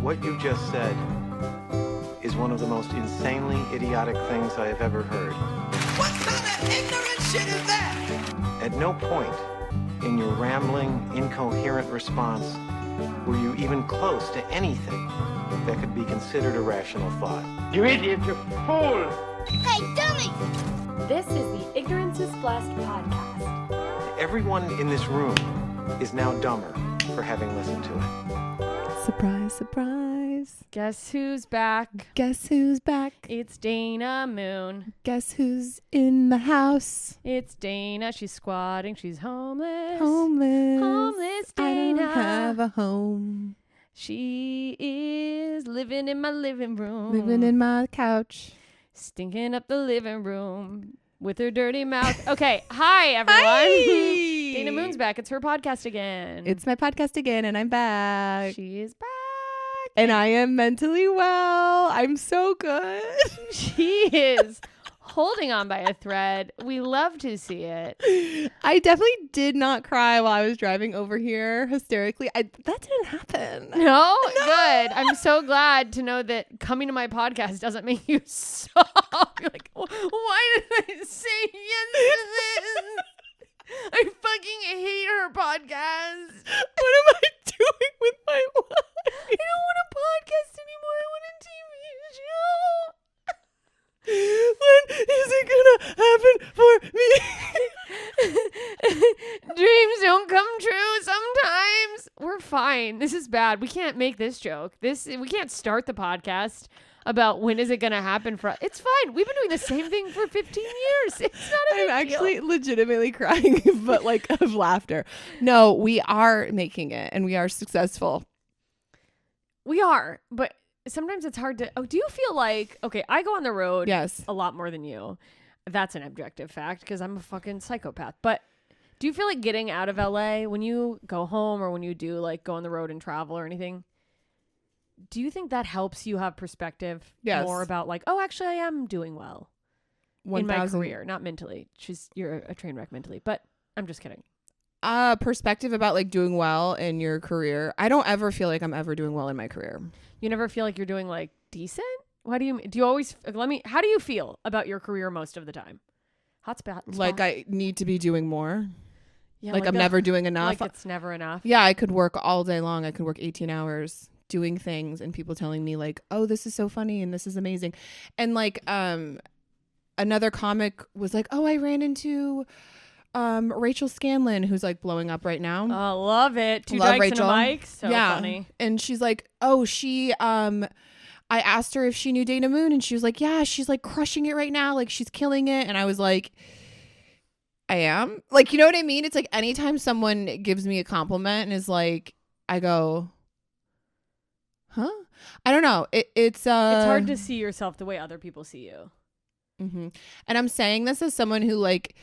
What you just said is one of the most insanely idiotic things I have ever heard. What kind of ignorant shit is that? At no point in your rambling, incoherent response were you even close to anything that could be considered a rational thought. You idiot, you fool! Hey, dummy! This is the Ignorance is Blessed podcast. Everyone in this room is now dumber for having listened to it. Surprise, surprise. Guess who's back? Guess who's back? It's Dana Moon. Guess who's in the house? It's Dana. She's squatting. She's homeless. Homeless. Homeless Dana. I don't have a home. She is living in my living room. Living in my couch. Stinking up the living room with her dirty mouth. Okay. Hi, everyone. Hi. Dana Moon's back. It's her podcast again. It's my podcast again, and I'm back. She is back. And I am mentally well. I'm so good. She is holding on by a thread. We love to see it. I definitely did not cry while I was driving over here hysterically. That didn't happen. No? Good. I'm so glad to know that coming to my podcast doesn't make you sob. You're like, why did I say yes to this? I fucking hate her podcast. What am I doing with my life? I don't want a podcast anymore. I want a TV show. When is it gonna happen for me? Dreams don't come true sometimes. We're fine. This is bad. We can't make this joke. We can't start the podcast about when is it going to happen for us. It's fine. We've been doing the same thing for 15 years. It's not a big I'm deal. actually legitimately crying, but like of laughter. No, we are making it and we are successful. We are, but sometimes it's hard to. Oh, do you feel like, okay, I go on the road Yes. a lot more than you. That's an objective fact because I'm a fucking psychopath. But do you feel like getting out of LA when you go home or when you do like go on the road and travel or anything? Do you think that helps you have perspective more about like, oh, actually I am doing well in my career, not mentally. You're a train wreck mentally, but I'm just kidding. Perspective about like doing well in your career. I don't ever feel like I'm ever doing well in my career. You never feel like you're doing like decent? How do you always, how do you feel about your career most of the time? Hotspot. Like I need to be doing more. Yeah, like I'm never doing enough. Like it's never enough. Yeah, I could work all day long. I could work 18 hours doing things and people telling me like, oh, this is so funny and this is amazing. And like another comic was like, oh, I ran into Rachel Scanlon, who's like blowing up right now. Oh, love it. Two Love dykes Rachel. and a mic. So yeah. funny. And she's like, oh, I asked her if she knew Dana Moon and she was like, yeah, she's like crushing it right now. Like she's killing it. And I was like, I am. Like, you know what I mean? It's like anytime someone gives me a compliment and is like, I go, huh? I don't know. It's hard to see yourself the way other people see you. Mm-hmm. And I'm saying this as someone who like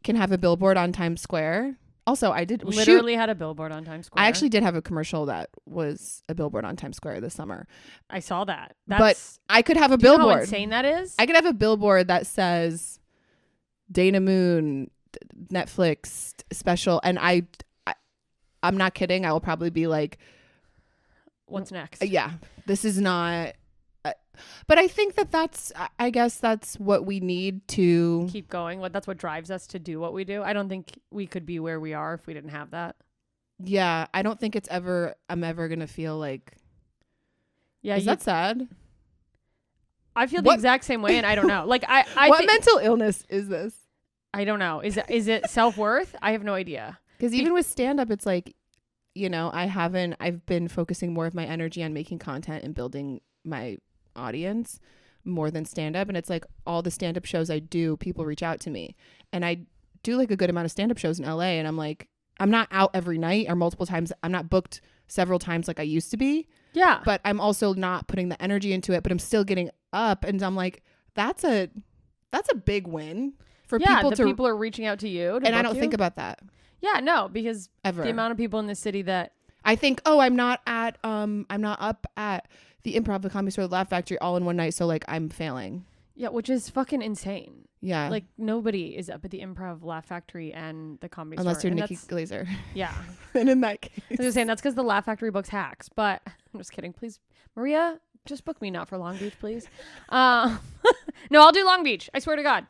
can have a billboard on Times Square. Also, I did literally had a billboard on Times Square. I actually did have a commercial that was a billboard on Times Square this summer. I saw that. But I could have a do you know billboard. how insane that is? I could have a billboard that says Dana Moon Netflix special, and I'm not kidding. I will probably be like, what's next? Yeah, this is not. But I think I guess that's what we need to keep going. That's what drives us to do what we do. I don't think we could be where we are if we didn't have that. Yeah, I don't think I'm ever going to feel like, yeah, is that sad? I feel the exact same way. And I don't know. Like what mental illness is this? I don't know. Is it self-worth? I have no idea. Because even with stand-up, it's like, you know, I've been focusing more of my energy on making content and building my audience more than stand-up. And it's like all the stand-up shows I do, people reach out to me. And I do like a good amount of stand-up shows in LA. And I'm like, I'm not out every night or multiple times. I'm not booked several times like I used to be. Yeah. But I'm also not putting the energy into it, but I'm still getting up. And I'm like, that's a big win for people to. People are reaching out to you. And I don't think about that. Yeah, no, because ever. The amount of people in the city that I think, oh, I'm not up at the Improv, the Comedy Store, the Laugh Factory all in one night. So like I'm failing. Yeah, which is fucking insane. Yeah. Like nobody is up at the Improv, Laugh Factory, and the Comedy Store. Unless you're Nikki Glazer. Yeah. And in that case. I was just saying that's because the Laugh Factory books hacks, but I'm just kidding. Please, Maria, just book me not for Long Beach, please. No, I'll do Long Beach. I swear to God.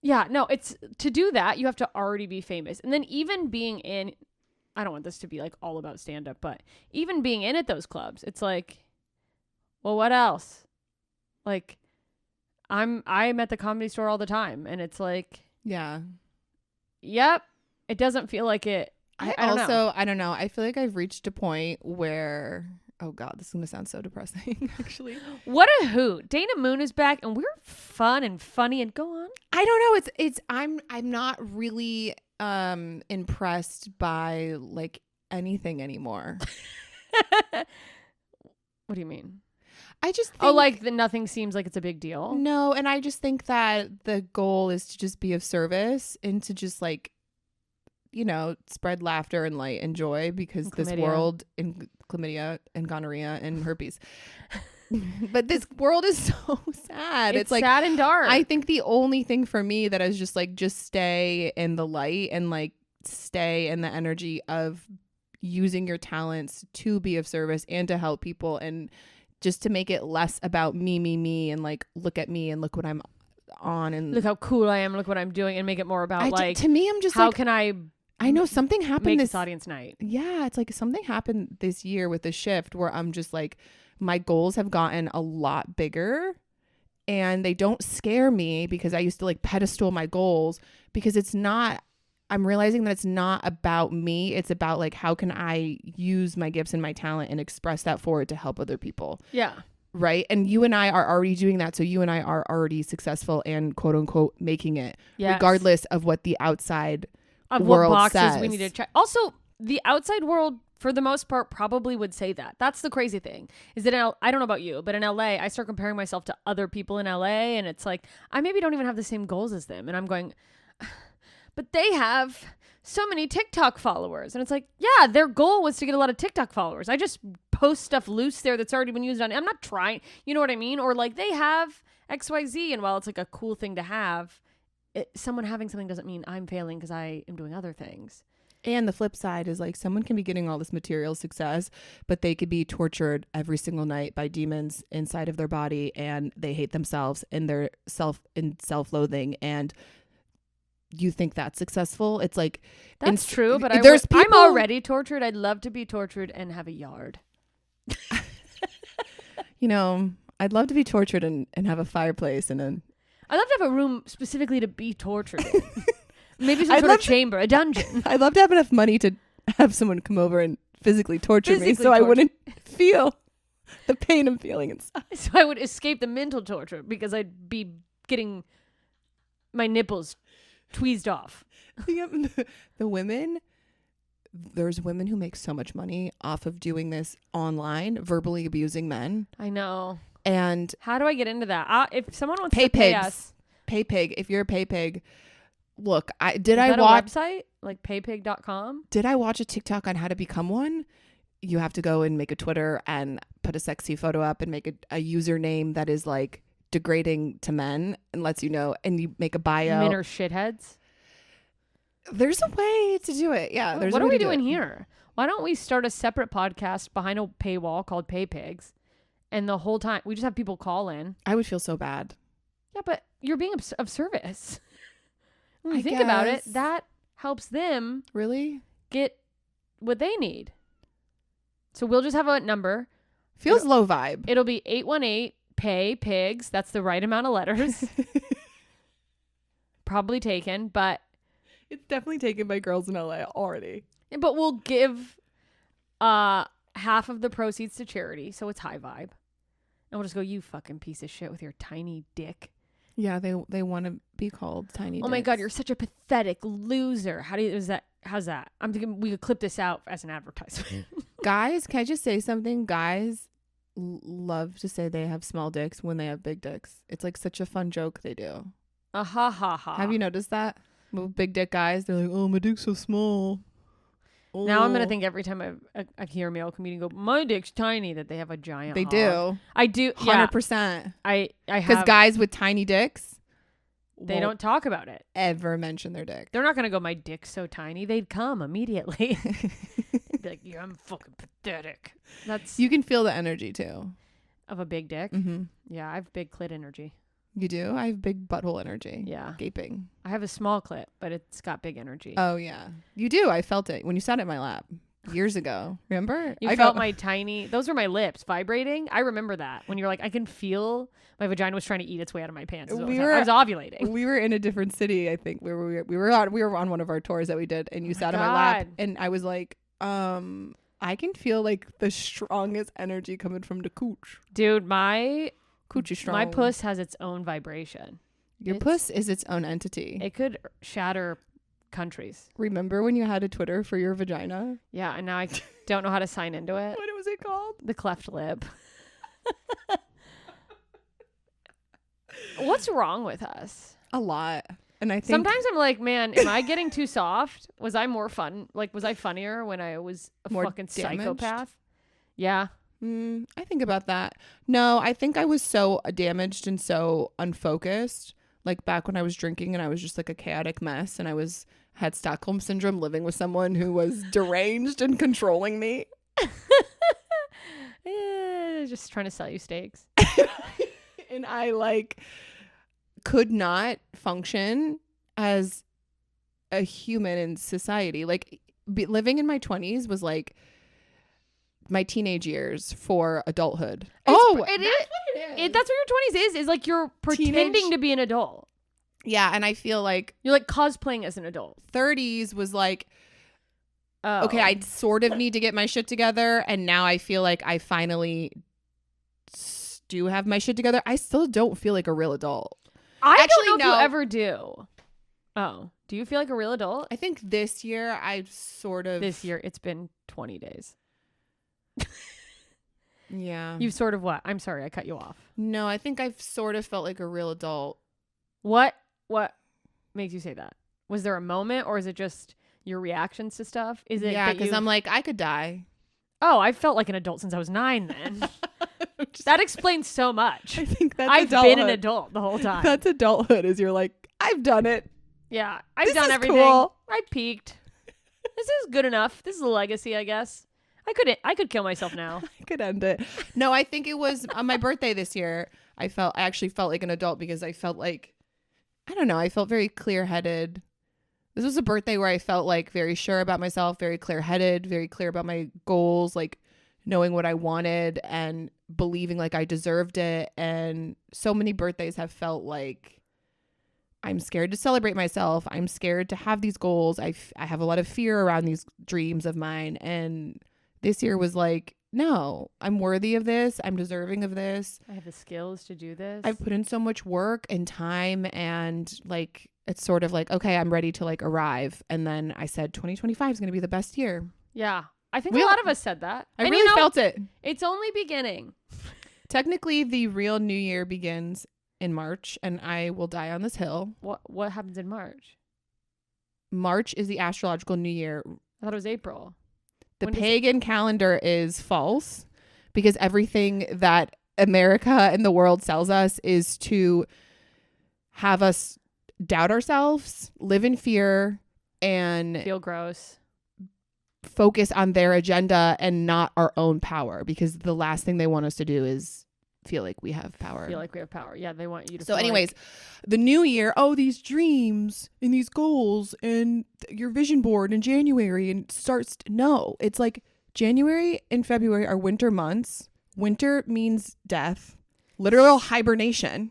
Yeah, no, it's to do that. You have to already be famous. And then even being in, I don't want this to be like all about stand up, but even being in at those clubs, it's like, well, what else? Like, I'm at the Comedy Store all the time, and it's like, Yeah. yep, it doesn't feel like it. I don't know. I don't know. I feel like I've reached a point where, oh God, this is going to sound so depressing, actually. What a hoot. Dana Moon is back, and we're fun and funny, and go on. I don't know. I'm not really impressed by like anything anymore. What do you mean? I just think, Oh, like nothing seems like it's a big deal. no, and I just think that the goal is to just be of service and to just like, you know, spread laughter and light and joy, because And this chlamydia. world, in chlamydia and gonorrhea and herpes, but this world is so sad. It's like sad and dark. I think the only thing for me that is just like, just stay in the light and like stay in the energy of using your talents to be of service and to help people, and just to make it less about me, and like, look at me and look what I'm on, and Look how cool I am. Look what I'm doing, and make it more about like, to me, I'm just how like, can I I know something happened make this this audience night? Yeah, it's like something happened this year with the shift where I'm just like, my goals have gotten a lot bigger, and they don't scare me because I used to like pedestal my goals, because I'm realizing that it's not about me. It's about like, how can I use my gifts and my talent and express that forward to help other people. Yeah. Right. And you and I are already doing that. So you and I are already successful and quote unquote making it, Yes. regardless of what the outside Of world what boxes says. we need to check. Also, the outside world, for the most part, probably would say that. That's the crazy thing. Is that I don't know about you, but in LA, I start comparing myself to other people in LA, and it's like, I maybe don't even have the same goals as them. And I'm going, but they have so many TikTok followers. And it's like, yeah, their goal was to get a lot of TikTok followers. I just post stuff loose there that's already been used on. I'm not trying, you know what I mean? Or like, they have XYZ, and while it's like a cool thing to have, someone having something doesn't mean I'm failing because I am doing other things. And the flip side is like, someone can be getting all this material success, but they could be tortured every single night by demons inside of their body, and they hate themselves and their self-loathing, and you think that's successful. It's like, That's true, but I'm people, already tortured. I'd love to be tortured and have a yard. you know, I'd love to be tortured and have a fireplace and a I'd love to have a room specifically to be tortured in. Maybe some sort of chamber, a dungeon. I'd love to have enough money to have someone come over and physically torture me, Physically so I torture. wouldn't feel the pain I'm feeling inside. So I would escape the mental torture because I'd be getting my nipples tweezed off. The women, there's women who make so much money off of doing this online, verbally abusing men. I know. And How do I get into that? If someone wants pay to pay pigs. us, Pay pig. If you're a pay pig, look, is that a watch website like paypig.com? did I watch a TikTok on how to become one? You have to go and make a Twitter and put a sexy photo up and make a username that is like degrading to men and lets you know, and you make a bio. Men are shitheads. There's a way to do it. Yeah. There's What a are way we to do doing it. here? Why don't we start a separate podcast behind a paywall called Pay Pigs? And the whole time we just have people call in. I would feel so bad. Yeah, but you're being of service. When you I think about it, guess. that helps them Really? get what they need. So we'll just have a number. Feels low vibe. It'll be 818 Pay Pigs. That's the right amount of letters. Probably taken, but It's definitely taken by girls in LA already. we'll give half of the proceeds to charity, so it's high vibe. And we'll just go, you fucking piece of shit with your tiny dick. Yeah, they want to be called tiny Oh my God, dicks. you're such a pathetic loser. How's that? I'm thinking we could clip this out as an advertisement. Guys, can I just say something? Guys love to say they have small dicks when they have big dicks. It's like such a fun joke they do. Ha ha ha. Have you noticed that? With big dick guys, they're like, oh, my dick's so small. Now I'm Oh. gonna think every time I hear a male comedian go, my dick's tiny, that they have a giant. They hog. do. I do. Yeah. 100%. I Because have. guys with tiny dicks, They don't talk about it. ever mention their dick. They're not going to go, my dick's so tiny. They'd come immediately. They'd be like, yeah, I'm fucking pathetic. That's You can feel the energy too. of a big dick. Mm-hmm. Yeah, I have big clit energy. You do? I have big butthole energy. Yeah. Gaping. I have a small clit, but it's got big energy. Oh, yeah. You do. I felt it when you sat at my lap years ago. Remember? You felt my tiny, those were my lips vibrating. I remember that when you're like, I can feel my vagina was trying to eat its way out of my pants. I was ovulating. We were in a different city, I think, where we were on one of our tours that we did, and you sat on my lap, and I was like, I can feel like the strongest energy coming from the cooch. Dude, my cooch is strong. My puss has its own vibration. Your puss is its own entity. It could shatter countries. Remember when you had a Twitter for your vagina? Yeah, and now I don't know how to sign into it. What was it called? The cleft lip. What's wrong with us? A lot. And I think sometimes I'm like, man, am I getting too soft? Was I more fun? Like, was I funnier when I was a more fucking damaged? psychopath? Yeah. I think about that. No, I think I was so damaged and so unfocused. Like back when I was drinking and I was just like a chaotic mess, and I had Stockholm syndrome, living with someone who was deranged and controlling me. Just trying to sell you steaks. And I like could not function as a human in society. Like living in my 20s was like my teenage years for adulthood. That's what what it is. That's what your 20s is like you're pretending to be an adult. Yeah, and I feel like you're like cosplaying as an adult. 30s was like, okay, I sort of need to get my shit together, and now I feel like I finally do have my shit together. I still don't feel like a real adult. I don't know if you ever do. Oh, do you feel like a real adult? I think this year This year it's been 20 days. Yeah. You've sort of what? I'm sorry, I cut you off. No, I think I've sort of felt like a real adult. What makes you say that? Was there a moment, or is it just your reactions to stuff? Is it? Yeah, because I'm like, I could die. Oh, I felt like an adult since I was 9 then. That explains so much. I think I've adulthood. been an adult the whole time. That's adulthood, is you're like, I've done it. Yeah, I've done everything. Cool. I peaked. This is good enough. This is a legacy, I guess. I could kill myself now. I could end it. No, I think it was on my birthday this year. I actually felt like an adult because I felt like, I don't know, I felt very clear-headed. This was a birthday where I felt like very sure about myself, very clear-headed, very clear about my goals, like knowing what I wanted and believing like I deserved it. And so many birthdays have felt like I'm scared to celebrate myself. I'm scared to have these goals. I have a lot of fear around these dreams of mine. And this year was like, no, I'm worthy of this. I'm deserving of this. I have the skills to do this. I've put in so much work and time, and like, it's sort of like, okay, I'm ready to like arrive. And then I said 2025 is going to be the best year. Yeah. I think a lot of us said that. I really felt it. It's only beginning. Technically, the real new year begins in March, and I will die on this hill. What happens in March? March is the astrological new year. I thought it was April. The pagan calendar is false because everything that America and the world sells us is to have us doubt ourselves, live in fear, and feel gross. Focus on their agenda and not our own power, because the last thing they want us to do is feel like we have power. Yeah, they want you to. So anyways, the new year, these dreams and these goals and your vision board in January, and it's like January and February are winter months. Winter means death, literal hibernation.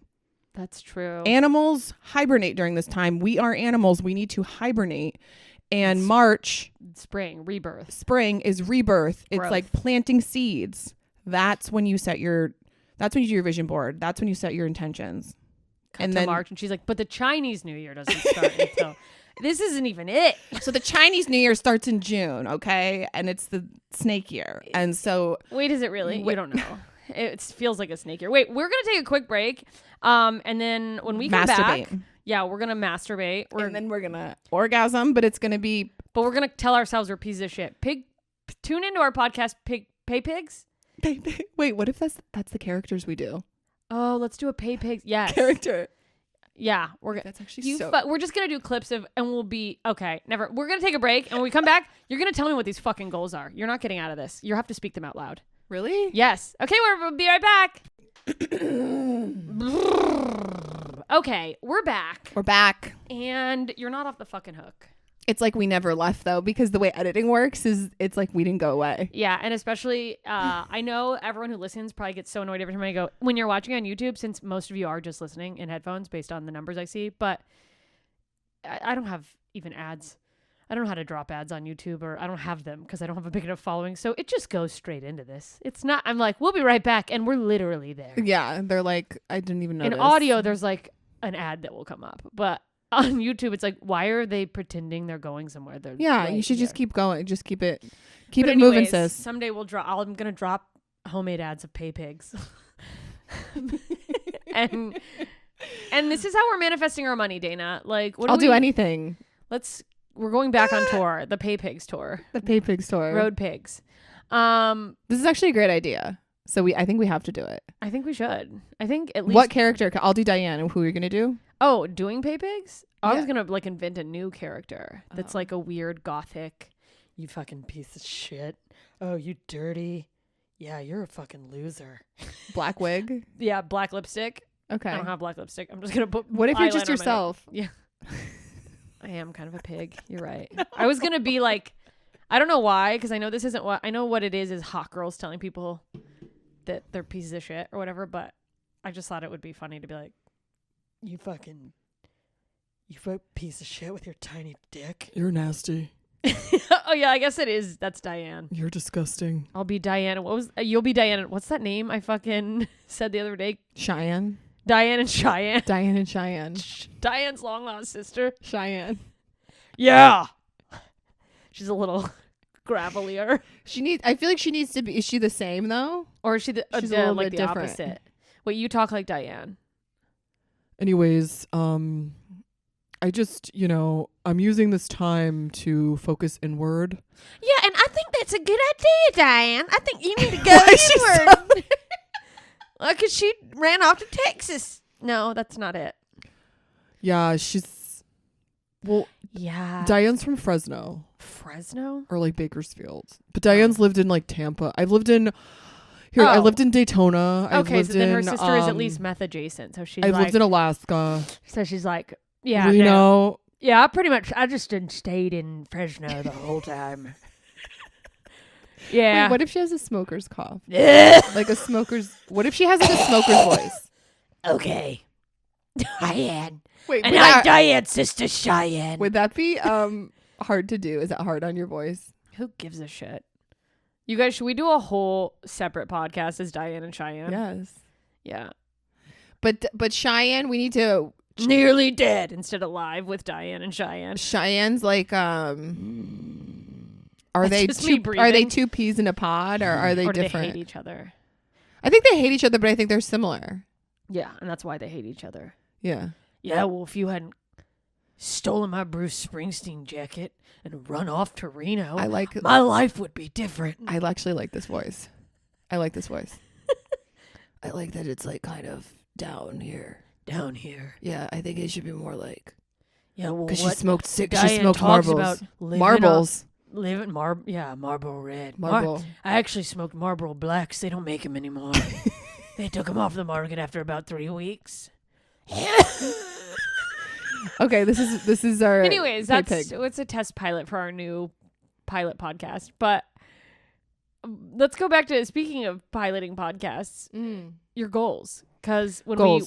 That's true. Animals hibernate during this time. We are animals. We need to hibernate. And March, spring is rebirth. Growth. It's like planting seeds. That's when you do your vision board. That's when you set your intentions. And then March, and she's like, but the Chinese New Year doesn't start until this isn't even it. So the Chinese New Year starts in June, okay? And it's the snake year. And so wait, is it really? We don't know. It feels like a snake year. Wait, we're gonna take a quick break. And then when we come back, we're gonna masturbate. And then we're gonna orgasm, but we're gonna tell ourselves we're pieces of shit. Tune into our podcast, Pay Pigs. Wait, what if that's the characters we do? Oh, let's do a Pay Pigs. Yes. Character. Yeah, That's actually we're just gonna do clips of, and we'll be okay. Never. We're gonna take a break, and when we come back, you're gonna tell me what these fucking goals are. You're not getting out of this. You have to speak them out loud. Really? Yes. Okay, we'll be right back. Okay, we're back, We're back. and you're not off the fucking hook. It's like we never left though, because the way editing works is it's like we didn't go away. Yeah, and especially, I know everyone who listens probably gets so annoyed every time I go, when you're watching on YouTube, since most of you are just listening in headphones based on the numbers I see, but I don't have even ads. I don't know how to drop ads on YouTube, or I don't have them because I don't have a big enough following. So it just goes straight into this. It's not, I'm like, we'll be right back. And we're literally there. Yeah, they're like, I didn't even know. In audio, there's like an ad that will come up. But on YouTube, it's like, why are they pretending they're going somewhere? They're you should just keep going. Just keep it But moving, anyways, sis. Someday I'm going to drop homemade ads of pay pigs. and this is how we're manifesting our money, Dana. Like, I'll do anything. We're going back on tour, the Pay Pigs tour. The Pay Pigs tour. Road Pigs. This is actually a great idea. So I think we have to do it. I think we should. I think at least. What character? I'll do Diane. And who are you going to do? Oh, doing Pay Pigs? I was Yeah. going to like invent a new character that's like a weird gothic. You fucking piece of shit. Oh, you dirty. Yeah, you're a fucking loser. Black wig? Yeah, black lipstick. Okay. I don't have black lipstick. I'm just going to put What if you're eyeliner just on my nose. yourself? Yeah. I am kind of a pig. You're right. I was going to be like, I don't know why, because I know this isn't what, I know what it is hot girls telling people that they're pieces of shit or whatever, but I just thought it would be funny to be like, you piece of shit with your tiny dick. You're nasty. Oh yeah, I guess it is. That's Diane. You're disgusting. I'll be Diane. You'll be Diane. What's that name I fucking said the other day? Cheyenne. Diane and Cheyenne. Diane and Cheyenne. Diane's long lost sister. Cheyenne. Yeah. She's a little gravelier. I feel like she needs to be. Is she the same though? Or is she She's a little like bit the different. opposite? Wait, you talk like Diane. Anyways, I just, I'm using this time to focus inward. Yeah, and I think that's a good idea, Diane. I think you need to go Why is she inward. Because she ran off to Texas. No, that's not it. Yeah, well, Yeah. Diane's from Fresno Fresno? or like Bakersfield. But Diane's lived in like Tampa. I lived in Daytona. Okay, so then her sister is at least meth adjacent. So she's I've like, lived in Alaska. so she's like, yeah, Reno. no. Yeah, pretty much. I just stayed in Fresno the whole time. Yeah. Wait, what if she has a smoker's cough? Ugh. Like a smoker's. What if she has like a smoker's voice? Okay. Diane. Wait, And I'm Diane's sister Cheyenne. would that be hard to do? Is that hard on your voice? Who gives a shit? You guys, should we do a whole separate podcast as Diane and Cheyenne? Yes. Yeah. But Cheyenne, we need to. Nearly dead instead of live with Diane and Cheyenne. Cheyenne's like Are That's they just me are they breathing. two peas in a pod, or are they Or do different? they hate each other? I think they hate each other, but I think they're similar. Yeah, and that's why they hate each other. Yeah. Yeah, well, if you hadn't stolen my Bruce Springsteen jacket and run off to Reno, my life would be different. I actually like this voice. I like this voice. I like that it's like kind of down here. Down here. Yeah, I think it should be more like Yeah, well, because she what smoked she Diane smoked talks marbles. about living Marbles. Marlboro Red. Marble. I actually smoked Marlboro Blacks. They don't make them anymore. They took them off the market after about 3 weeks. Okay, this is our. Anyways, Hey, that's Pig. it's a test pilot for our new pilot podcast. But let's go back to speaking of piloting podcasts. Your goals, because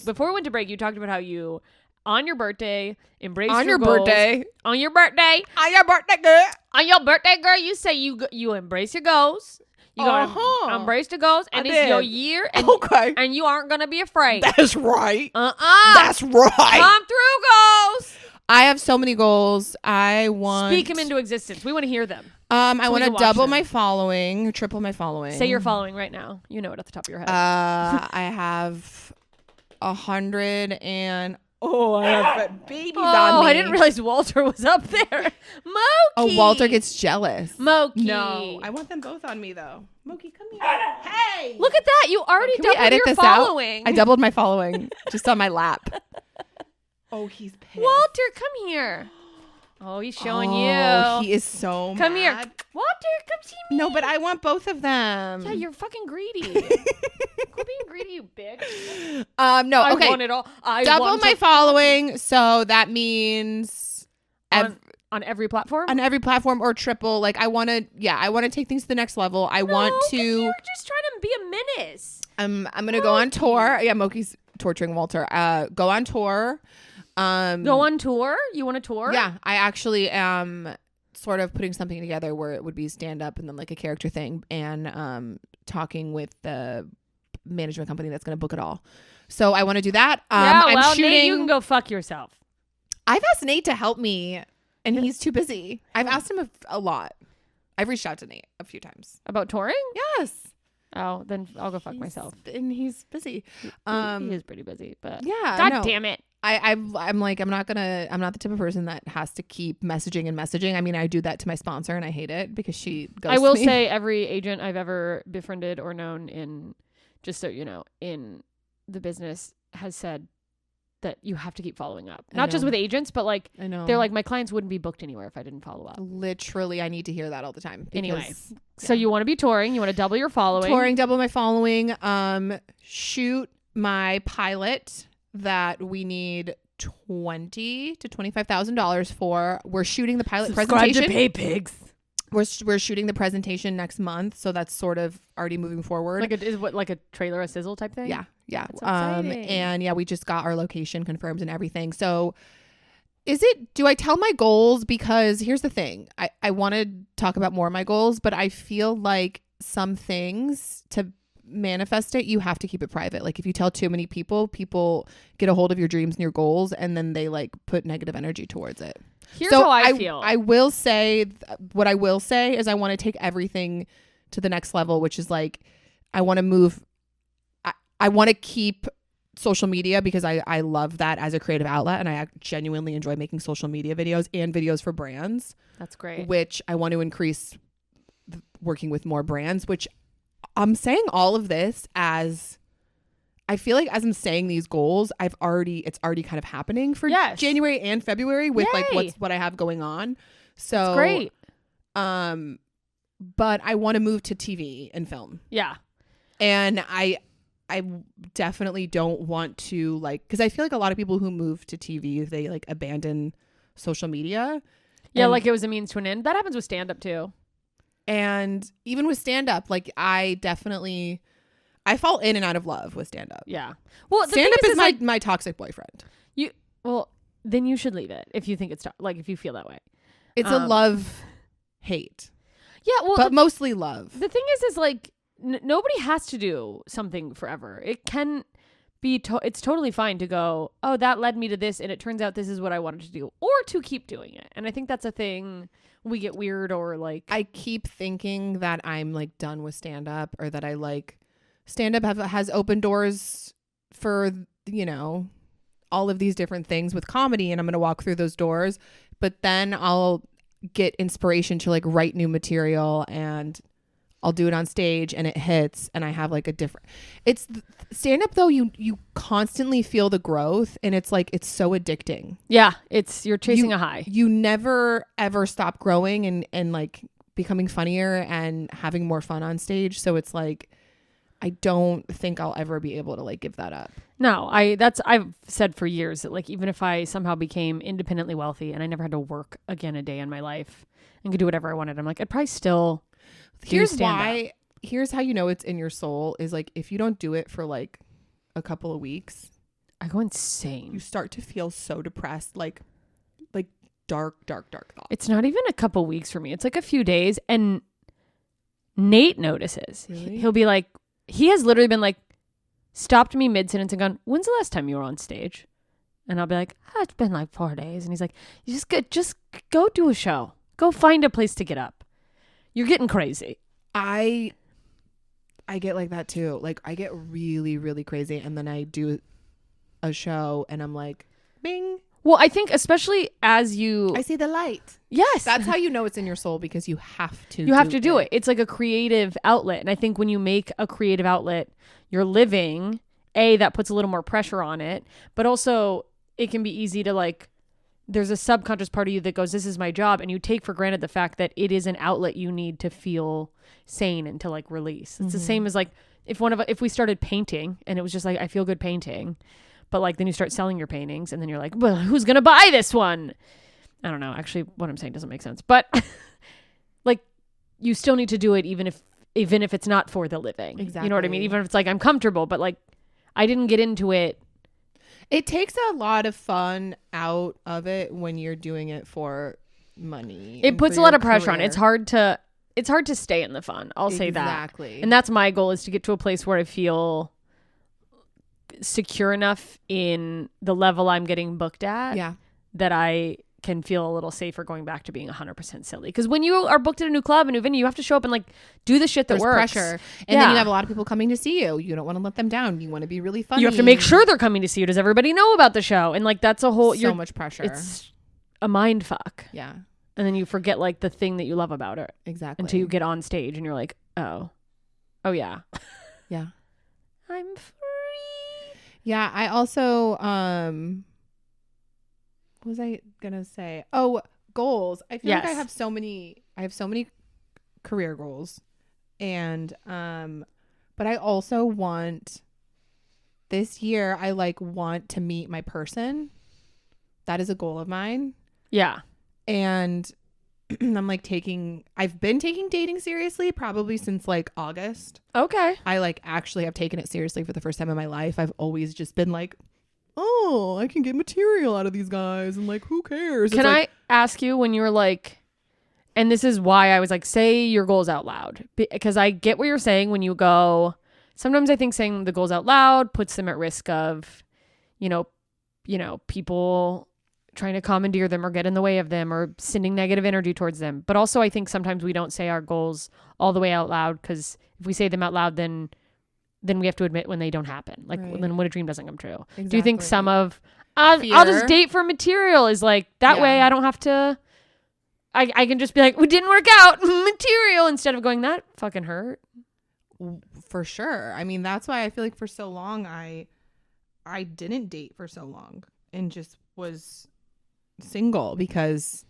before we went to break, you talked about how you on your birthday embrace on your your goals. birthday. On your birthday. On your birthday, girl. On your birthday, girl, you say you embrace your goals. You gotta embrace the goals, and I it's your did. year, and Okay. and you aren't gonna be afraid. That's right. That's right. come through goals. I have so many goals. I want Speak them into existence. We want to hear them. I we want to can watch double them. my following, triple my following. Say you're following right now. You know it at the top of your head. I have 100 and I have babies oh, on me. I didn't realize Walter was up there. Moki. oh, Walter gets jealous. Moki. No, I want them both on me though. Moki, come here. Hey, Look at that. You already Can we doubled edit your this following. out? I doubled my following just on my lap. Oh, he's pissed. Walter, come here. Oh, he's showing Oh, you. he is so Come here. mad. Walter, come see me. No, but I want both of them. Yeah, you're fucking greedy. Quit being greedy, you bitch. No, I okay. want it all. I Double want my to- following, so that means on every platform. on every platform, or triple. Like I want to take things to the next level. I want No, 'cause to You're just trying to be a menace. I'm going to go on tour. Yeah, Moki's torturing Walter. Go on tour. Go on tour? You want a tour? Yeah, I actually am sort of putting something together where it would be stand up and then like a character thing, and talking with the management company that's going to book it all. So I want to do that. I'm shooting. Nate, you can go fuck yourself. I've asked Nate to help me, and he's too busy. I've asked him a lot. I've reached out to Nate a few times. About touring? Yes. Oh, then I'll go fuck myself. And he's busy. He is pretty busy, but Yeah. God no. damn it. I'm like, I'm not the type of person that has to keep messaging and messaging. I mean, I do that to my sponsor and I hate it because she goes I will me. say every agent I've ever befriended or known in, just so you know, in the business has said that you have to keep following up. I Not just know. with agents, but like I know. they're like, my clients wouldn't be booked anywhere if I didn't follow up. Literally, I need to hear that all the time. Anyway, because so you want to be touring, you want to double your following. touring, double my following, shoot my pilot that we need $20,000 to $25,000 for. We're shooting the pilot presentation. Pay Pigs. We're shooting the presentation next month, so that's sort of already moving forward. Like a trailer, a sizzle type thing? Yeah. That's exciting. And yeah, we just got our location confirmed and everything. So do I tell my goals? Because here's the thing. I want to talk about more of my goals, but I feel like some things to manifest it, you have to keep it private. Like if you tell too many people get a hold of your dreams and your goals, and then they like put negative energy towards it. Here's So how I feel. I will say what I will say is I want to take everything to the next level, which is like I want to move. I want to keep social media because I love that as a creative outlet, and I genuinely enjoy making social media videos and videos for brands. That's great. Which I want to increase working with more brands, which I'm saying all of this as I feel like as I'm saying these goals, it's already kind of happening for Yes. January and February with like Yay. what I have going on. So That's great. But I want to move to TV and film. Yeah. And I definitely don't want to like, because I feel like a lot of people who move to TV, they like abandon social media. Yeah, And- like it was a means to an end. That happens with stand up too. And even with stand up, like I fall in and out of love with stand up. Yeah. Well, the Stand thing up is like, my toxic boyfriend. then you should leave it if you think it's like if you feel that way. It's a love hate, Yeah. Well, but mostly love. the thing is like nobody has to do something forever. It can be. It's totally fine to go. Oh, that led me to this, and it turns out this is what I wanted to do, or to keep doing it. And I think that's a thing. We get weird or like I keep thinking that I'm like done with stand up, or that I like stand up has open doors for, you know, all of these different things with comedy, and I'm going to walk through those doors, but then I'll get inspiration to like write new material, and I'll do it on stage and it hits, and I have like a different, it's stand up though. You constantly feel the growth, and it's like, it's so addicting. yeah, you're chasing a high. You never ever stop growing and like becoming funnier and having more fun on stage. So it's like, I don't think I'll ever be able to like give that up. No, I've said for years that like even if I somehow became independently wealthy and I never had to work again a day in my life and could do whatever I wanted, I'm like I'd probably still Here's stand why. Here's how you know it's in your soul is like if you don't do it for like a couple of weeks, I go insane. you start to feel so depressed, like dark thoughts. It's not even a couple weeks for me. It's like a few days, and Nate notices. Really? He'll be like, he has literally been like, stopped me mid sentence and gone, "When's the last time you were on stage?" And I'll be like, "It's been like 4 days." And he's like, "You just go do a show. Go find a place to get up. You're getting crazy." I get like that too. Like I get really, really crazy, and then I do a show, and I'm like, bing. Well, I think especially as I see the light. yes, That's how you know it's in your soul, because you have to. you have to do it. It's like a creative outlet. And I think when you make a creative outlet, you're living, that puts a little more pressure on it, but also it can be easy to like, there's a subconscious part of you that goes, this is my job. And you take for granted the fact that it is an outlet you need to feel sane and to like release. It's the same as like, if we started painting and it was just like, I feel good painting, but like then you start selling your paintings and then you're like, well, who's going to buy this one? I don't know. Actually, what I'm saying doesn't make sense, but like you still need to do it even if it's not for the living. Exactly. You know what I mean? Even if it's like, I'm comfortable, but like I didn't get into it. It takes a lot of fun out of it when you're doing it for money. It and puts for a lot your of pressure on. career. It's hard to stay in the fun. I'll say that. Exactly. And that's my goal, is to get to a place where I feel secure enough in the level I'm getting booked at Yeah. that I can feel a little safer going back to being 100% silly. Because when you are booked at a new club, a new venue, you have to show up and like do the shit that There's works. pressure. And then you have a lot of people coming to see you. You don't want to let them down. You want to be really funny. You have to make sure they're coming to see you. Does everybody know about the show? And like that's a whole so much pressure. It's a mind fuck. Yeah. And then you forget like the thing that you love about it Exactly. until you get on stage and you're like, oh yeah, Yeah. I'm free. Yeah. I also what was I gonna say? Oh, goals. I feel like I Yes. have so many career goals. And but I also want this year I like want to meet my person. That is a goal of mine. Yeah. And I'm like I've been taking dating seriously probably since like August. Okay. I like actually have taken it seriously for the first time in my life. I've always just been like, oh, I can get material out of these guys and like who cares? Can I ask you, when you were like, and this is why I was like, say your goals out loud, because I get what you're saying when you go, sometimes I think saying the goals out loud puts them at risk of, you know, people trying to commandeer them or get in the way of them or sending negative energy towards them. But also I think sometimes we don't say our goals all the way out loud, because if we say them out loud, then we have to admit when they don't happen. Like Right. then when a dream doesn't come true. Exactly. Do you think some of I'll just Fear. date for material is like that Yeah. way I don't have to, I can just be like, we didn't work out, material, instead of going, that fucking hurt. For sure. I mean, that's why I feel like for so long I didn't date for so long and just was single, because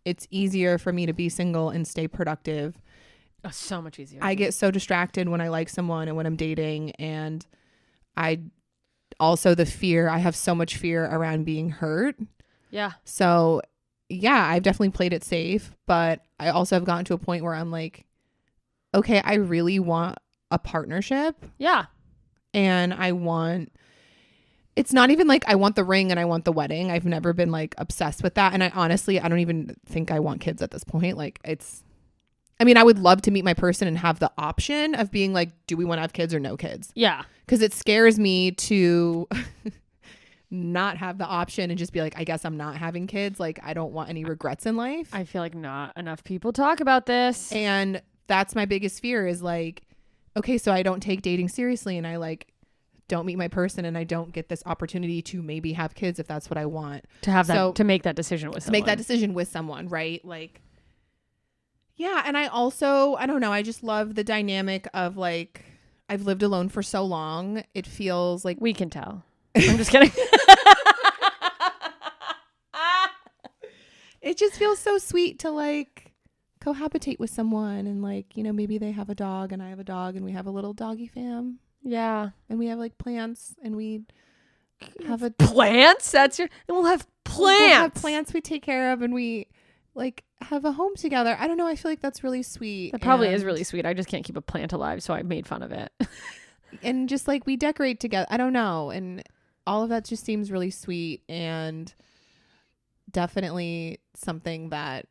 it's easier for me to be single and stay productive. Oh, so much easier. I get so distracted when I like someone and when I'm dating, and I also I have so much fear around being hurt. Yeah. So yeah, I've definitely played it safe, but I also have gotten to a point where I'm like, okay, I really want a partnership, Yeah. and it's not even like I want the ring and I want the wedding. I've never been like obsessed with that. And I don't even think I want kids at this point. Like I would love to meet my person and have the option of being like, do we want to have kids or no kids? Yeah. Because it scares me to not have the option and just be like, I guess I'm not having kids. Like, I don't want any regrets in life. I feel like not enough people talk about this. And that's my biggest fear, is like, okay, so I don't take dating seriously and I like don't meet my person and I don't get this opportunity to maybe have kids if that's what I want. To have that, So- to make that decision with To someone. make that decision with someone, right? Like, yeah. And I also, I don't know, I just love the dynamic of like, I've lived alone for so long. It feels like We can tell. I'm just kidding. it just feels so sweet to like cohabitate with someone, and like, you know, maybe they have a dog and I have a dog and we have a little doggy fam, Yeah. and we have like plants, and we have a Plants? That's your, and we'll have plants. we'll have plants we take care of, and we like have a home together. I don't know. I feel like that's really sweet. That probably is and- really sweet. I just can't keep a plant alive, so I made fun of it. and just like we decorate together. I don't know. And all of that just seems really sweet, and definitely something that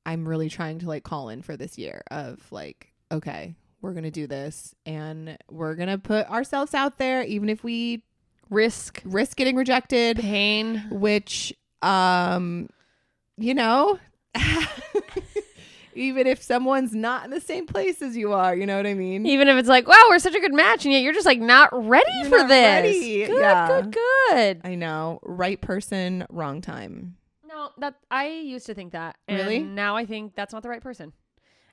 I'm really trying to like call in for this year of like, okay, we're going to do this and we're going to put ourselves out there, even if we Risk, risk getting rejected, pain. which, you know, even if someone's not in the same place as you are, you know what I mean? Even if it's like, wow, we're such a good match, and yet you're just like not ready You're for not this. ready. Good, Yeah. good. I know. Right person, wrong time. No, that I used to think that. And Really? now I think that's not the right person.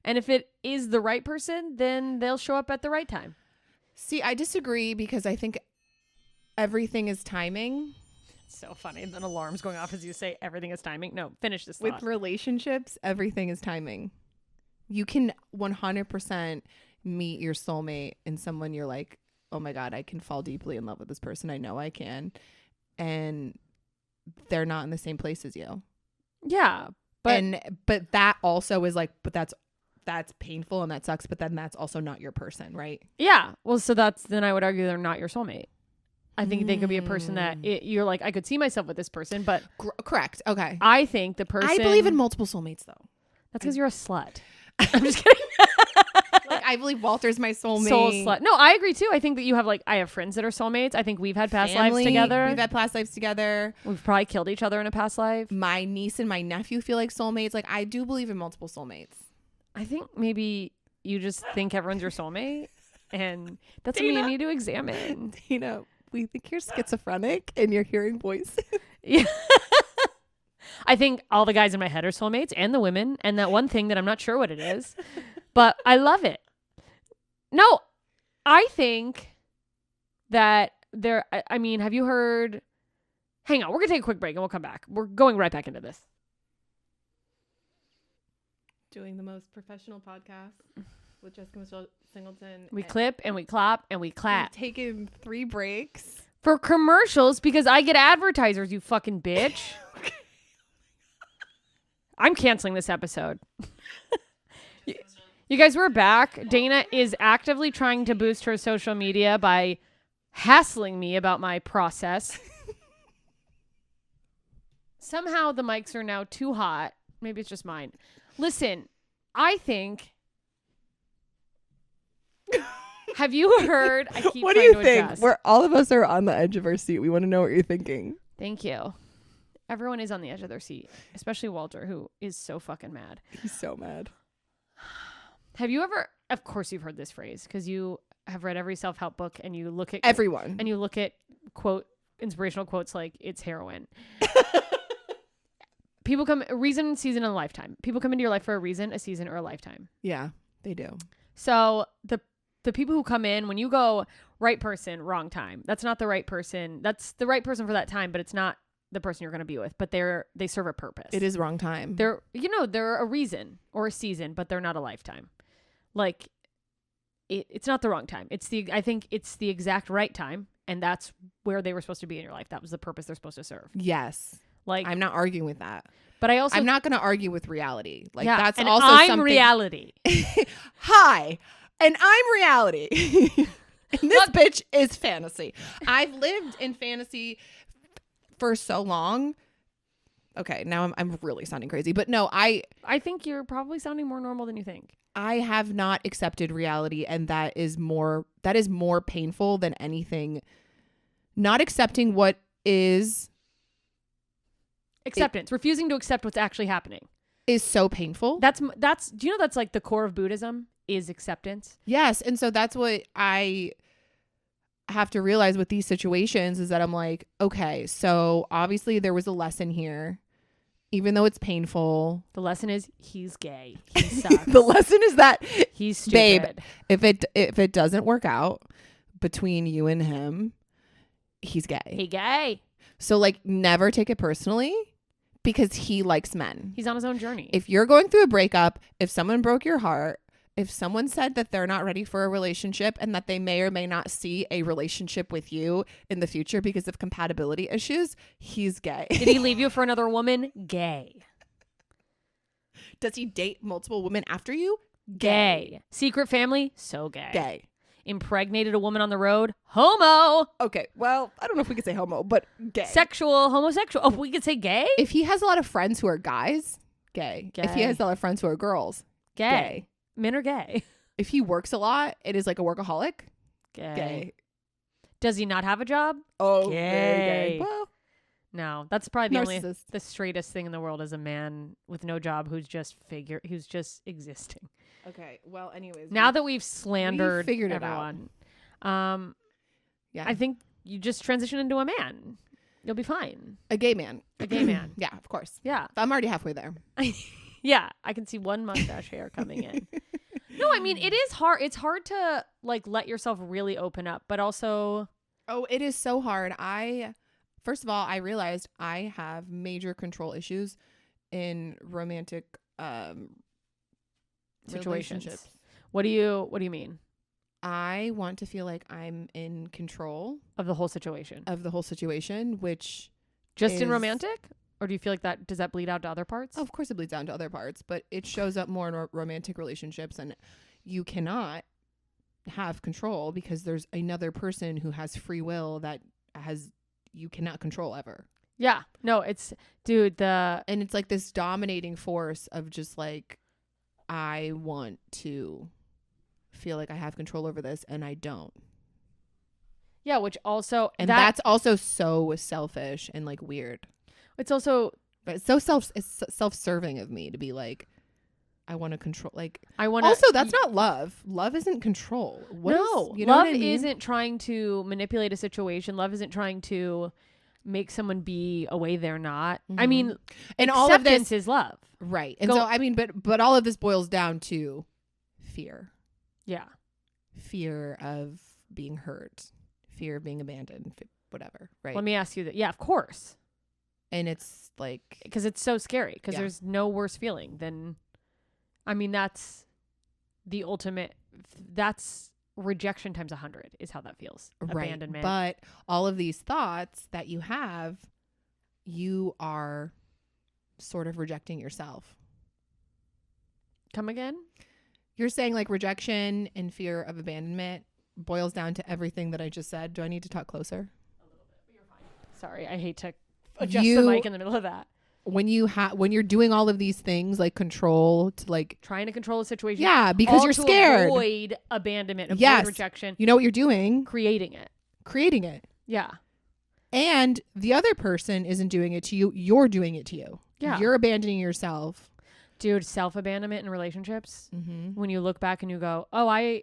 And if it is the right person, then they'll show up at the right time. See, I disagree, because I think everything is timing. So funny. Then alarms going off as you say everything is timing. No, finish this With thought. relationships, everything is timing. You can 100% meet your soulmate and someone you're like, oh my God, I can fall deeply in love with this person. I know I can. And they're not in the same place as you. Yeah. But But that also is like, but that's painful and that sucks. But then that's also not your person, right? yeah. Well, so then I would argue they're not your soulmate. I think they could be a person that you're like, I could see myself with this person, but Correct. Okay. I think the person. I believe in multiple soulmates though. That's because you're a slut. I'm just kidding. Like I believe Walter's my soulmate. Soul slut. No, I agree too. I think that you have I have friends that are soulmates. I think we've had past lives Family, together. We've had past lives together. We've probably killed each other in a past life. My niece and my nephew feel like soulmates. Like I do believe in multiple soulmates. I think maybe you just think everyone's your soulmate, and that's something you need to examine. We think you're schizophrenic and you're hearing voices. Yeah. I think all the guys in my head are soulmates, and the women, and that one thing that I'm not sure what it is, but I love it. No, I think that I mean, have you heard? Hang on, we're gonna take a quick break and we'll come back. We're going right back into this. Doing the most professional podcast with Jessica Singleton. We clip and we clap and we clap. We've taken 3 breaks. For commercials because I get advertisers, you fucking bitch. Okay. I'm canceling this episode. You guys, we're back. Dana is actively trying to boost her social media by hassling me about my process. Somehow the mics are now too hot. Maybe it's just mine. Listen, I think... Have you heard? I keep What do trying you to think? adjust. All of us are on the edge of our seat. We want to know what you're thinking. Thank you. Everyone is on the edge of their seat, especially Walter, who is so fucking mad. He's so mad. Have you ever, of course you've heard this phrase because you have read every self-help book and you look at Everyone. and you look at inspirational quotes like it's heroin. People come reason, season, and a lifetime. People come into your life for a reason, a season, or a lifetime. Yeah, they do. So the people who come in when you go right person, wrong time. That's not the right person. That's the right person for that time, but it's not the person you're going to be with. But they serve a purpose. It is wrong time. They're a reason or a season, but they're not a lifetime. Like it's not the wrong time. I think it's the exact right time, and that's where they were supposed to be in your life. That was the purpose they're supposed to serve. Yes. Like I'm not arguing with that. But I'm not going to argue with reality. Like yeah, that's and also I'm something. reality. Hi, and I'm reality. And this bitch is fantasy. I've lived in fantasy for so long. Okay, now I'm really sounding crazy, but no, I think you're probably sounding more normal than you think. I have not accepted reality, and that is more painful than anything. Not accepting what is Acceptance, refusing to accept what's actually happening. Is so painful. That's do you know that's like the core of Buddhism is acceptance? Yes, and so that's what I have to realize with these situations is that I'm like, okay, so obviously there was a lesson here, even though it's painful. The lesson is he's gay. He sucks. The lesson is that he's stupid. Babe, if it doesn't work out between you and him, he's gay. He gay. So like never take it personally because he likes men. He's on his own journey. If you're going through a breakup, if someone broke your heart, if someone said that they're not ready for a relationship and that they may or may not see a relationship with you in the future because of compatibility issues, he's gay. Did he leave you for another woman? Gay. Does he date multiple women after you? Gay. Secret family? So gay. Gay. Impregnated a woman on the road? Homo. Okay, well, I don't know if we could say homo, but gay. Sexual, homosexual. Oh, we could say gay? If he has a lot of friends who are guys, gay. If he Gay. has a lot of friends who are girls, Gay. Men are gay. If he works a lot, it is like a workaholic, Gay. gay. Does he not have a job? Oh, Gay. very gay. Well, No, that's probably narcissist. the straightest thing in the world is a man with no job who's just existing. Okay, well, anyways. Now that we've slandered figured it out. everyone, Yeah. I think you just transition into a man. You'll be fine. A gay man. A gay man. Yeah, of course. Yeah. I'm already halfway there. Yeah. I can see one mustache hair coming in. No, I mean, it is hard. It's hard to like let yourself really open up, but also. Oh, it is so hard. First of all, I realized I have major control issues in romantic Situations. relationships. What do you mean? I want to feel like I'm in control Of the whole situation? of the whole situation, which Just in is- romantic? Or do you feel like that, does that bleed out to other parts? of course it bleeds down to other parts, but it shows up more in romantic relationships, and you cannot have control because there's another person who has free will that you cannot control ever. Yeah. No, it's, dude, And it's like this dominating force of just like, I want to feel like I have control over this and I don't. yeah, which also, And that's also so selfish and like weird. it's also, But it's it's self-serving of me to be like, I want to control. Like, I want to. also, that's not love. Love isn't control. What No, is, you know love what I mean? isn't trying to manipulate a situation. Love isn't trying to make someone be a way they're not. I mean, And all of acceptance this, is love. right? And Go- so, I mean, but all of this boils down to fear, Yeah. fear of being hurt, fear of being abandoned, whatever, right? Let me ask you that. Yeah, of course. And it's like, Because it's so scary. Because Yeah. there's no worse feeling than, I mean, that's the ultimate. That's rejection times 100 is how that feels. right. Abandonment. But all of these thoughts that you have, you are sort of rejecting yourself. Come again? You're saying like rejection and fear of abandonment boils down to everything that I just said. Do I need to talk closer? Sorry, I hate to adjust the You- mic in the middle of that. When you're doing all of these things like control to like, Trying to control the situation. yeah, because all you're to scared. Avoid abandonment, avoid Yes. rejection, You know what you're doing? creating it. Creating it. Yeah. And the other person isn't doing it to you. You're doing it to you. Yeah. You're abandoning yourself. Dude, self-abandonment in relationships, Mm-hmm. when you look back and you go, oh, I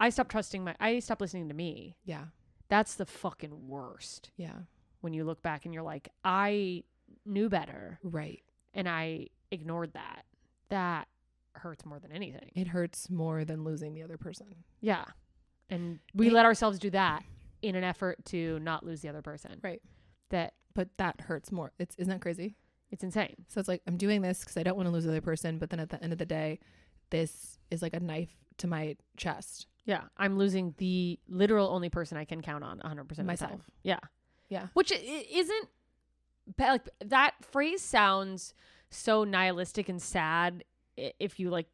stopped I stopped listening to me. Yeah. That's the fucking worst. Yeah. When you look back and you're like, I knew better Right. and I ignored that. That hurts more than anything. It hurts more than losing the other person. Yeah. And we It- let ourselves do that in an effort to not lose the other person. Right. That But that hurts more. Isn't that crazy? it's insane. So it's like, I'm doing this because I don't want to lose the other person. But then at the end of the day, this is like a knife to my chest. Yeah. I'm losing the literal only person I can count on 100% of the time. Myself. Yeah. Yeah. Which isn't like that phrase sounds so nihilistic and sad if you like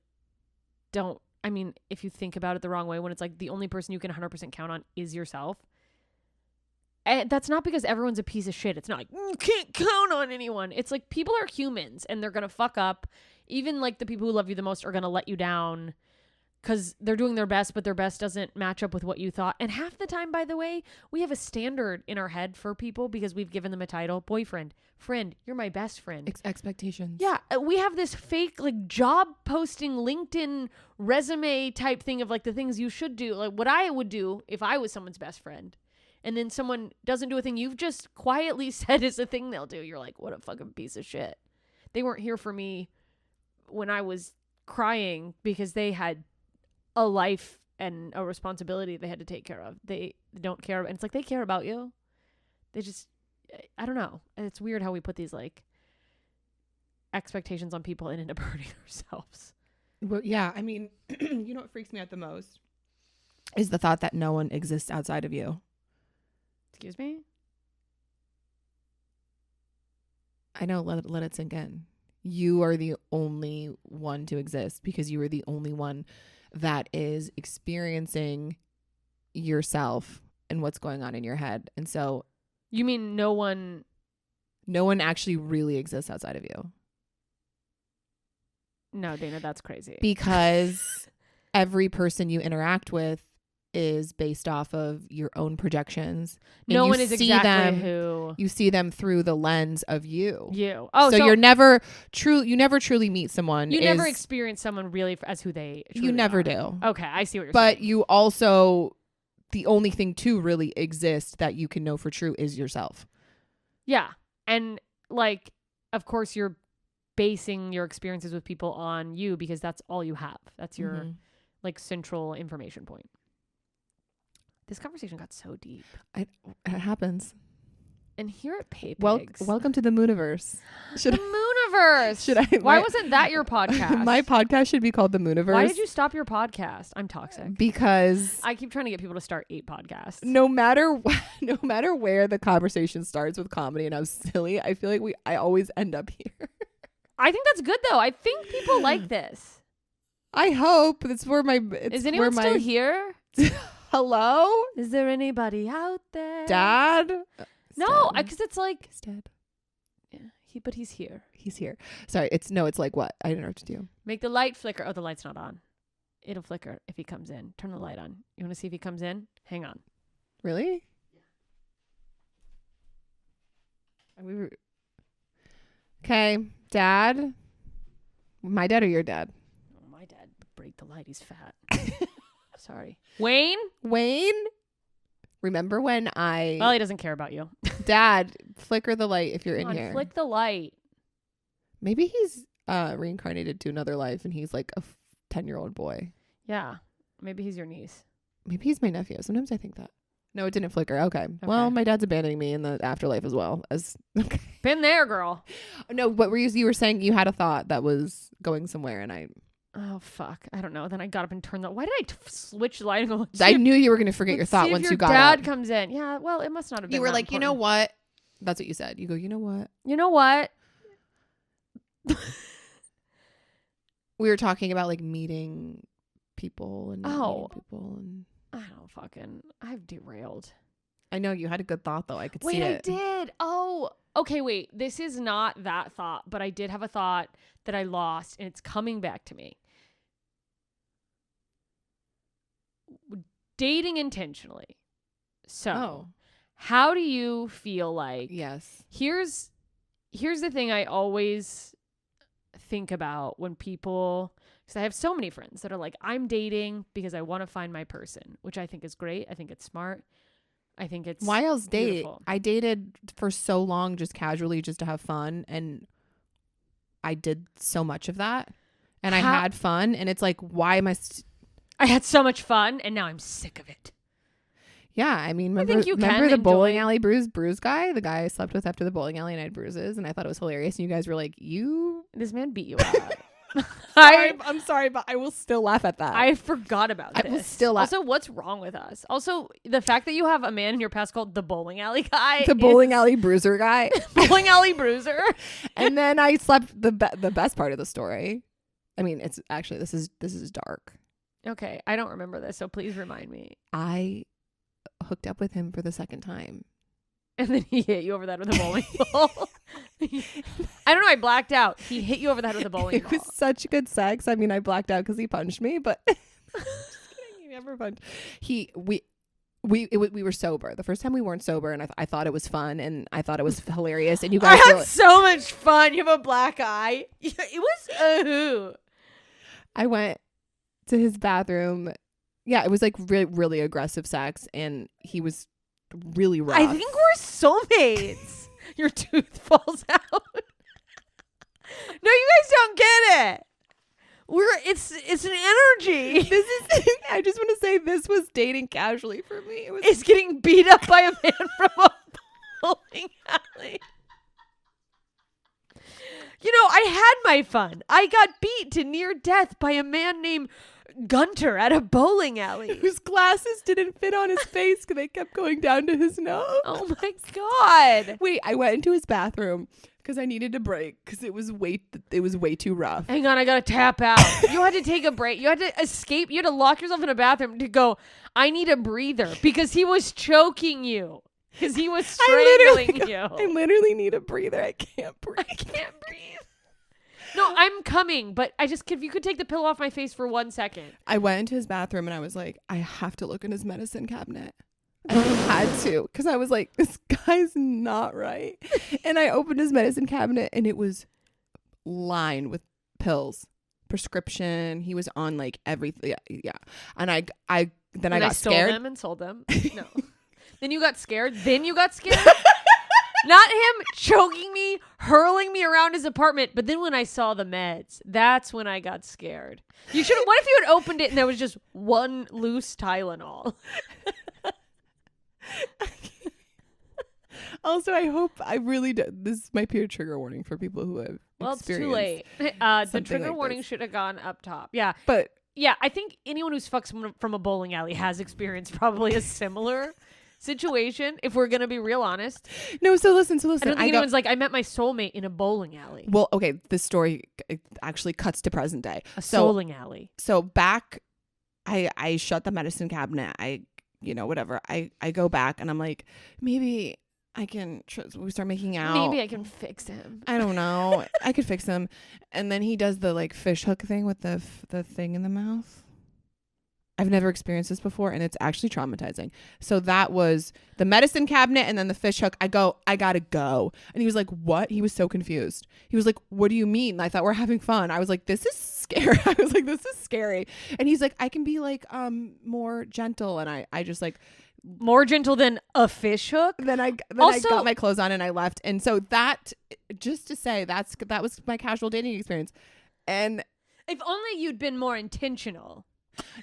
don't, I mean, if you think about it the wrong way, when it's like the only person you can 100% count on is yourself. And that's not because everyone's a piece of shit. It's not like you can't count on anyone. It's like people are humans and they're going to fuck up. Even like the people who love you the most are going to let you down because they're doing their best, but their best doesn't match up with what you thought. And half the time, by the way, we have a standard in our head for people because we've given them a title: boyfriend, friend, you're my best friend. Expectations. Yeah, we have this fake like job posting LinkedIn resume type thing of like the things you should do, like what I would do if I was someone's best friend. And then someone doesn't do a thing you've just quietly said is a thing they'll do. You're like, what a fucking piece of shit. They weren't here for me when I was crying because they had a life and a responsibility they had to take care of. They don't care. And it's like, they care about you. They just, I don't know. And it's weird how we put these like expectations on people and end up hurting ourselves. Well, yeah. I mean, you know what freaks me out the most is the thought that no one exists outside of you. Excuse me? I know. Let it sink in. You are the only one to exist because you are the only one that is experiencing yourself and what's going on in your head. And so You mean no one? no one actually really exists outside of you No, Dana, that's crazy. because every person you interact with is based off of your own projections. And No you one is see exactly them, who you see them through the lens of you. you. Oh, so, you're never you never truly meet someone. you never experience someone really as who they truly You never are. do. Okay, I see what you're But saying. you also, the only thing to really exist that you can know for true is yourself. Yeah. And like, of course, you're basing your experiences with people on you because that's all you have. That's your Mhm. like central information point. This conversation got so deep. It happens. And here at Pay Well, Pigs. welcome to the Mooniverse. The Mooniverse. Should I? Why wasn't that your podcast? My podcast should be called the Mooniverse. Why did you stop your podcast? I'm toxic. Because I keep trying to get people to start 8 podcasts. no matter where the conversation starts with comedy and I'm silly, I feel like I always end up here. I think that's good though. I think people like this. I hope it's where my. Is anyone still here? Hello, Is there anybody out there? Dad? No, because it's like, He's dead. yeah, but he's here. He's here. Sorry, it's like what? I interrupted you. Make the light flicker. Oh, the light's not on. It'll flicker if he comes in. Turn the light on. You want to see if he comes in? Hang on. Really? Yeah. Okay, Dad. My dad or your dad? Oh, my dad break the light. He's fat. Sorry. Wayne? Remember when Well, he doesn't care about you. Dad, flicker the light if you're Come in on, here. flick the light. Maybe he's reincarnated to another life and he's like a 10-year-old boy. Yeah. Maybe he's your niece. Maybe he's my nephew. Sometimes I think that. No, it didn't flicker. Okay. Well, my dad's abandoning me in the afterlife as well. Okay. Been there, girl. No, what were you were saying you had a thought that was going somewhere and Oh, fuck. I don't know. Then I got up and turned the... Why did I switch the light and go... I knew you were going to forget your thought once you got dad up. comes in. Yeah, well, it must not have been You were that like, you know important. what? That's what you said. You go, you know what? You know what? We were talking about like meeting people and not Oh. meeting people. And I don't fucking... I've derailed. I know you had a good thought though. I could see Wait, I it. did. Oh, okay, wait. This is not that thought, but I did have a thought that I lost, and it's coming back to me. Dating intentionally. So, Oh. how do you feel like... Yes. Here's the thing I always think about when people... Because I have so many friends that are like, I'm dating because I want to find my person, which I think is great. I think it's smart. I think it's Why else date? beautiful. I dated for so long just casually just to have fun and I did so much of that and I How- had fun and it's like why am I I had so much fun, and now I'm sick of it. Yeah, I mean think remember, you remember can the bowling enjoy- alley bruise guy, the guy I slept with after the bowling alley and I had bruises and I thought it was hilarious and you guys were like, you This man beat you up. I'm sorry, but I will still laugh at that. I forgot about I this. will still laugh. Also, what's wrong with us? Also, the fact that you have a man in your past called the bowling alley guy. the bowling alley bruiser guy. bowling alley bruiser. And then I slept the best part of the story. I mean, it's actually this is dark. Okay, I don't remember this, so please remind me. I hooked up with him for the second time. And then he hit you over that with a bowling ball. I don't know. I blacked out. He hit you over the head with a bowling It ball. was such good sex. I mean, I blacked out because he punched me, but just kidding, he never punched. We were sober. The first time we weren't sober, and I thought it was fun, and I thought it was hilarious. And you I guys, were had like- so much fun. You have a black eye. It was a hoot. I went to his bathroom. Yeah, it was like really aggressive sex, and he was really rough. I think we're soulmates. Your tooth falls out. No, you guys don't get it. It's an energy. This is. I just want to say this was dating casually for me. It was. It's getting beat up by a man from a bowling alley. You know, I had my fun. I got beat to near death by a man named Gunter at a bowling alley. Whose glasses didn't fit on his face because they kept going down to his nose. Oh my God. Wait, I went into his bathroom because I needed a break because it was way too rough. Hang on, I gotta tap out. You had to take a break. You had to escape. You had to lock yourself in a bathroom to go, I need a breather, because he was choking you. Because he was strangling you. I literally need a breather. I can't breathe. I can't breathe. No, I'm coming, but if you could take the pillow off my face for 1 second. I went into his bathroom and I was like, I have to look in his medicine cabinet. I had to because I was like, this guy's not right. And I opened his medicine cabinet and it was lined with pills, prescription. He was on like everything. Yeah. And I got stole scared. them and sold them. No. Then you got scared. Not him choking me, hurling me around his apartment. But then when I saw the meds, that's when I got scared. What if you had opened it and there was just one loose Tylenol? Also, I hope I really do. This might be a trigger warning for people who have Well, it's too experienced late. The something trigger like warning this. should have gone up top. Yeah. But Yeah, I think anyone who's fucked someone from a bowling alley has experienced probably a similar situation, if we're going to be real honest. no, so listen. I don't think I anyone's like, I met my soulmate in a bowling alley. well, okay, this story actually cuts to present day. A So, bowling alley. so back, I shut the medicine cabinet. Whatever. I go back and I'm like, maybe I can, we start making out. Maybe I can fix him. I don't know. I could fix him. And then he does the like fish hook thing with the thing in the mouth. I've never experienced this before, and it's actually traumatizing. So that was the medicine cabinet and then the fish hook. I gotta go. And he was like, what? He was so confused. He was like, what do you mean? I thought we're having fun. I was like, this is scary. I was like, this is scary. And he's like, I can be like more gentle. And I just like, More gentle than a fish hook? then I Also- got my clothes on and I left. And so that, just to say, that was my casual dating experience. And If only you'd been more intentional.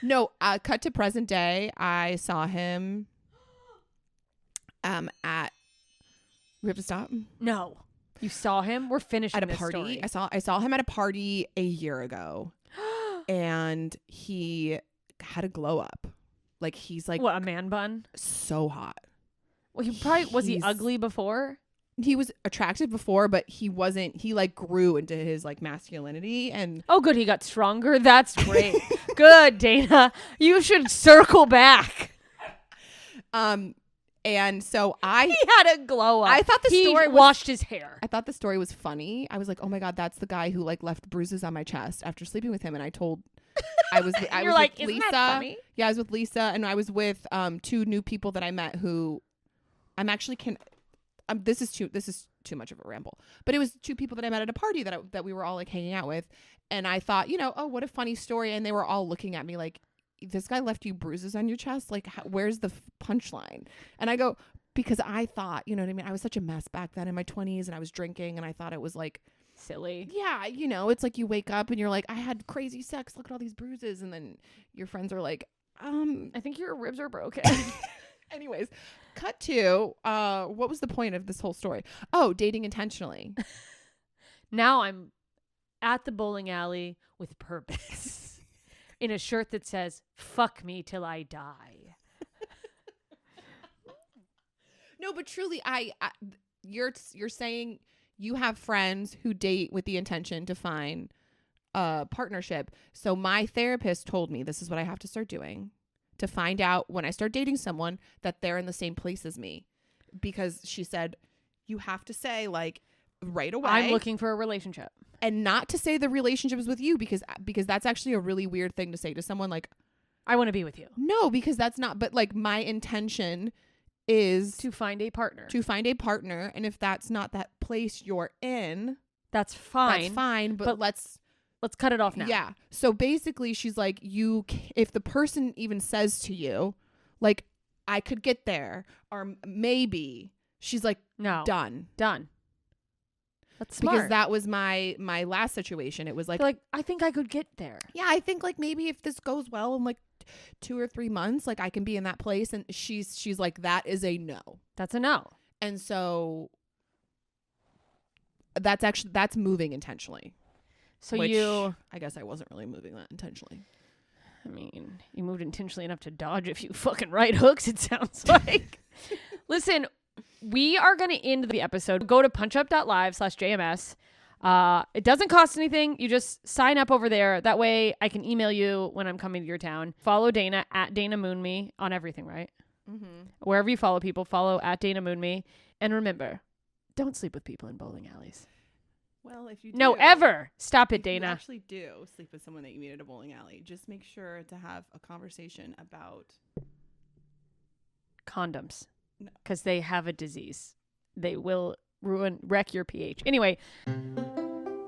no, cut to present day. I saw him at, we have to stop No. You saw him? We're finishing at a this party. story. I saw him at a party a year ago, and he had a glow up. Like he's like What, a man bun? so hot. Well, was he He's- ugly before? He was attractive before, but he wasn't. He like grew into his like masculinity, and Oh, good. He got stronger. That's great. Good, Dana. You should circle back. and so I He had a glow up. I thought the he story was- washed his hair. I thought the story was funny. I was like, oh my God, that's the guy who like left bruises on my chest after sleeping with him. And I was You're with like, Lisa. isn't that funny? Yeah, I was with Lisa, and I was with two new people that I met who I'm actually this is too much of a ramble. But it was two people that I met at a party that we were all like hanging out with, and I thought, oh, what a funny story. And they were all looking at me like, this guy left you bruises on your chest. Like, where's the punchline? And I go, because I thought, you know what I mean? I was such a mess back then in my 20s, and I was drinking, and I thought it was like, Silly. yeah, it's like you wake up and you're like, I had crazy sex. Look at all these bruises. And then your friends are like, I think your ribs are broken. anyways, cut to, what was the point of this whole story? Oh, dating intentionally. Now I'm at the bowling alley with purpose in a shirt that says, fuck me till I die. No, but truly, you're saying you have friends who date with the intention to find a partnership. So my therapist told me this is what I have to start doing to find out when I start dating someone that they're in the same place as me. Because she said, you have to say like right away. I'm looking for a relationship. And not to say the relationship is with you because that's actually a really weird thing to say to someone. Like, I want to be with you. no, because that's not, but like my intention is To find a partner. to find a partner. And if that's not that place you're in, That's fine. that's fine. But Let's cut it off now. yeah. So basically she's like, if the person even says to you, like, I could get there, or maybe, she's like, No. done. That's smart. Because that was my last situation. It was like, I think I could get there. yeah, I think like maybe if this goes well in like 2 or 3 months, like I can be in that place. And she's like, that is a no. That's a no. And so that's moving intentionally. So which you, I guess I wasn't really moving that intentionally. I mean, you moved intentionally enough to dodge a few fucking right hooks, it sounds like. Listen, we are going to end the episode. Go to punchup.live/JMS. It doesn't cost anything. You just sign up over there. That way I can email you when I'm coming to your town. Follow Dana at Dana Moonme on everything, right? Mm-hmm. Wherever you follow people, follow at Dana Moonme. And remember, don't sleep with people in bowling alleys. Well, if you No, do, ever. Stop it, if you Dana. actually do sleep with someone that you meet at a bowling alley, just make sure to have a conversation about Condoms. No. Because they have a disease. They will wreck your pH. Anyway.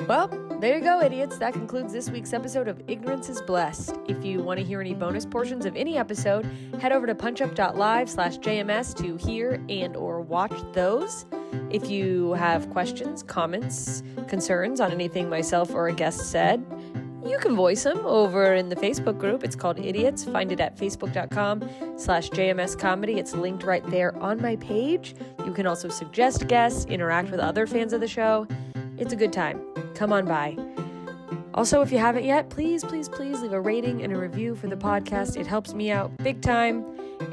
Well, there you go, idiots. That concludes this week's episode of Ignorance is Blessed. If you want to hear any bonus portions of any episode, head over to punchup.live/JMS to hear and or watch those. If you have questions, comments, concerns on anything myself or a guest said, you can voice them over in the Facebook group. It's called Idiots. Find it at facebook.com/JMScomedy. It's linked right there on my page. You can also suggest guests, interact with other fans of the show. It's a good time. Come on by. Also, if you haven't yet, please leave a rating and a review for the podcast. It helps me out big time.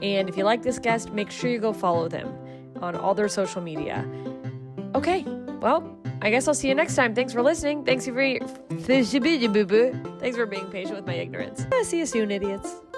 And if you like this guest, make sure you go follow them on all their social media. Okay, well, I guess I'll see you next time. Thanks for listening. Thanks for being patient with my ignorance. See you soon, idiots.